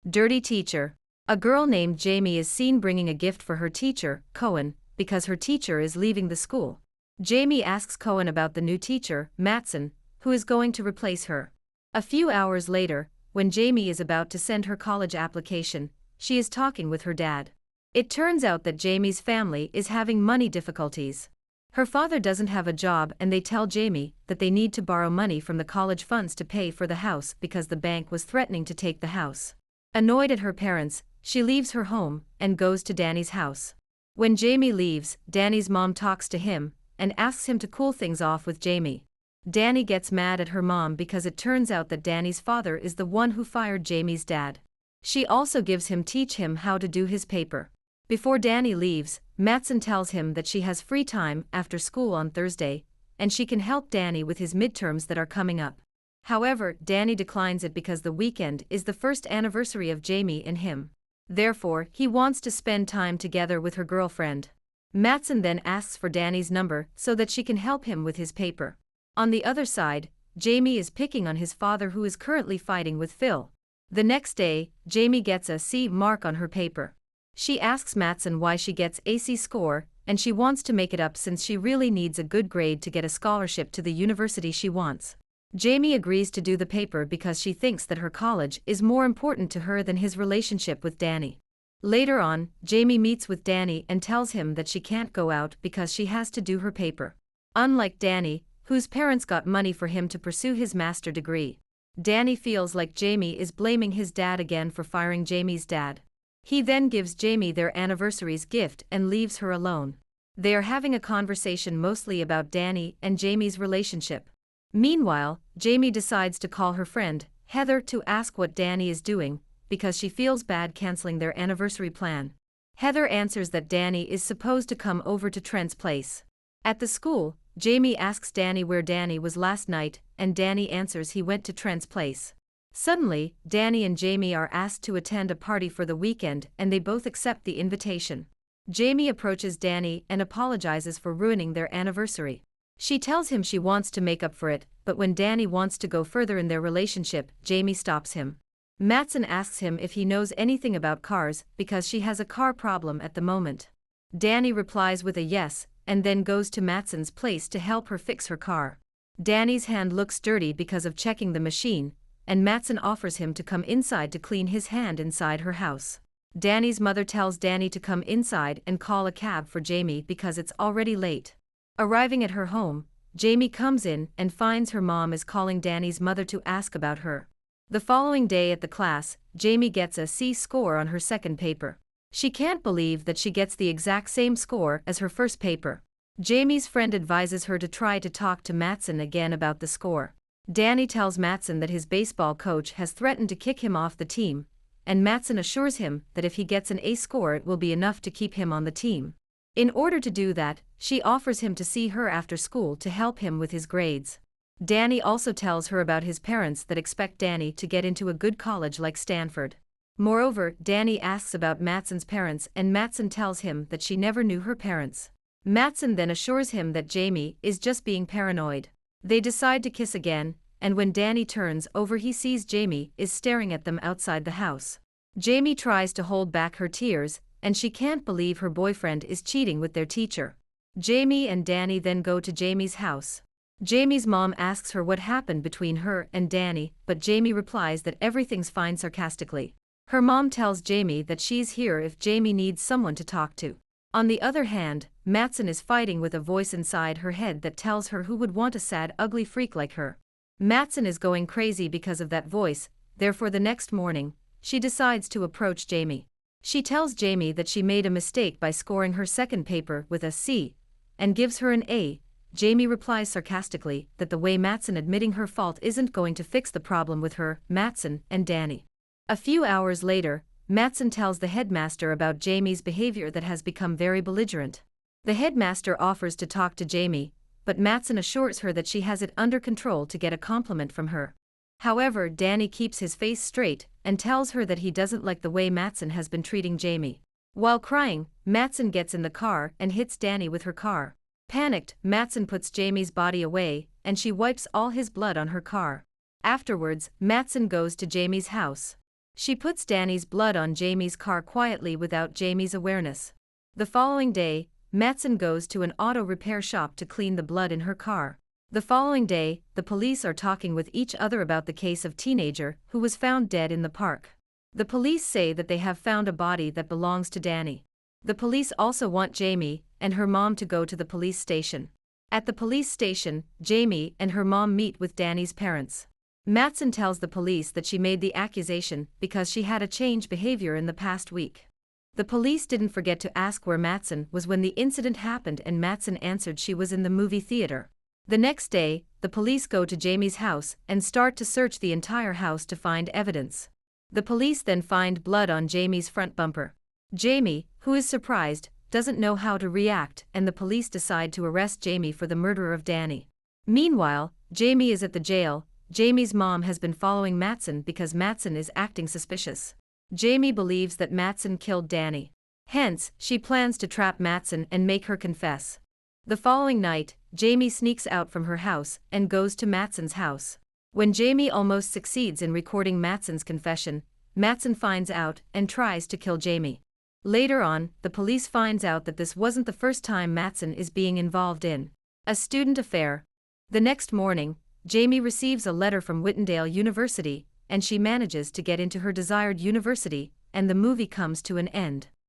Dirty teacher. A girl named Jamie is seen bringing a gift for her teacher, Cohen, because her teacher is leaving the school. Jamie asks Cohen about the new teacher, Matson, who is going to replace her. A few hours later, when Jamie is about to send her college application, she is talking with her dad. It turns out that Jamie's family is having money difficulties. Her father doesn't have a job and they tell Jamie that they need to borrow money from the college funds to pay for the house because the bank was threatening to take the house. Annoyed at her parents, she leaves her home and goes to Danny's house. When Jamie leaves, Danny's mom talks to him and asks him to cool things off with Jamie. Danny gets mad at her mom because it turns out that Danny's father is the one who fired Jamie's dad. She also gives him teach him how to do his paper. Before Danny leaves, Matson tells him that she has free time after school on Thursday, and she can help Danny with his midterms that are coming up. However, Danny declines it because the weekend is the first anniversary of Jamie and him. Therefore, he wants to spend time together with her girlfriend. Matson then asks for Danny's number so that she can help him with his paper. On the other side, Jamie is picking on his father who is currently fighting with Phil. The next day, Jamie gets a C mark on her paper. She asks Matson why she gets a C score, and she wants to make it up since she really needs a good grade to get a scholarship to the university she wants. Jamie agrees to do the paper because she thinks that her college is more important to her than his relationship with Danny. Later on, Jamie meets with Danny and tells him that she can't go out because she has to do her paper. Unlike Danny, whose parents got money for him to pursue his master's degree, Danny feels like Jamie is blaming his dad again for firing Jamie's dad. He then gives Jamie their anniversary's gift and leaves her alone. They are having a conversation mostly about Danny and Jamie's relationship. Meanwhile, Jamie decides to call her friend, Heather, to ask what Danny is doing, because she feels bad canceling their anniversary plan. Heather answers that Danny is supposed to come over to Trent's place. At the school, Jamie asks Danny where Danny was last night, and Danny answers he went to Trent's place. Suddenly, Danny and Jamie are asked to attend a party for the weekend and they both accept the invitation. Jamie approaches Danny and apologizes for ruining their anniversary. She tells him she wants to make up for it, but when Danny wants to go further in their relationship, Jamie stops him. Matson asks him if he knows anything about cars because she has a car problem at the moment. Danny replies with a yes, and then goes to Matson's place to help her fix her car. Danny's hand looks dirty because of checking the machine, and Matson offers him to come inside to clean his hand inside her house. Danny's mother tells Danny to come inside and call a cab for Jamie because it's already late. Arriving at her home, Jamie comes in and finds her mom is calling Danny's mother to ask about her. The following day at the class, Jamie gets a C score on her second paper. She can't believe that she gets the exact same score as her first paper. Jamie's friend advises her to try to talk to Matson again about the score. Danny tells Matson that his baseball coach has threatened to kick him off the team, and Matson assures him that if he gets an A score it will be enough to keep him on the team. In order to do that, she offers him to see her after school to help him with his grades. Danny also tells her about his parents that expect Danny to get into a good college like Stanford. Moreover, Danny asks about Matson's parents and Matson tells him that she never knew her parents. Matson then assures him that Jamie is just being paranoid. They decide to kiss again, and when Danny turns over he sees Jamie is staring at them outside the house. Jamie tries to hold back her tears, and she can't believe her boyfriend is cheating with their teacher. Jamie and Danny then go to Jamie's house. Jamie's mom asks her what happened between her and Danny, but Jamie replies that everything's fine sarcastically. Her mom tells Jamie that she's here if Jamie needs someone to talk to. On the other hand, Matson is fighting with a voice inside her head that tells her who would want a sad, ugly freak like her. Matson is going crazy because of that voice, therefore the next morning, she decides to approach Jamie. She tells Jamie that she made a mistake by scoring her second paper with a C, and gives her an A. Jamie replies sarcastically that the way Matson admitting her fault isn't going to fix the problem with her, Matson, and Danny. A few hours later, Matson tells the headmaster about Jamie's behavior that has become very belligerent. The headmaster offers to talk to Jamie, but Matson assures her that she has it under control to get a compliment from her. However, Danny keeps his face straight and tells her that he doesn't like the way Matson has been treating Jamie. While crying, Matson gets in the car and hits Danny with her car. Panicked, Matson puts Jamie's body away, and she wipes all his blood on her car. Afterwards, Matson goes to Jamie's house. She puts Danny's blood on Jamie's car quietly without Jamie's awareness. The following day, Mattson goes to an auto repair shop to clean the blood in her car. The following day, the police are talking with each other about the case of teenager who was found dead in the park. The police say that they have found a body that belongs to Danny. The police also want Jamie and her mom to go to the police station. At the police station, Jamie and her mom meet with Danny's parents. Mattson tells the police that she made the accusation because she had a changed behavior in the past week. The police didn't forget to ask where Mattson was when the incident happened, and Mattson answered she was in the movie theater. The next day, the police go to Jamie's house and start to search the entire house to find evidence. The police then find blood on Jamie's front bumper. Jamie, who is surprised, doesn't know how to react, and the police decide to arrest Jamie for the murder of Danny. Meanwhile, Jamie is at the jail. Jamie's mom has been following Mattson because Mattson is acting suspicious. Jamie believes that Mattson killed Danny. Hence, she plans to trap Mattson and make her confess. The following night, Jamie sneaks out from her house and goes to Mattson's house. When Jamie almost succeeds in recording Mattson's confession, Mattson finds out and tries to kill Jamie. Later on, the police finds out that this wasn't the first time Mattson is being involved in a student affair. The next morning, Jamie receives a letter from Whitendale University, and she manages to get into her desired university, and the movie comes to an end.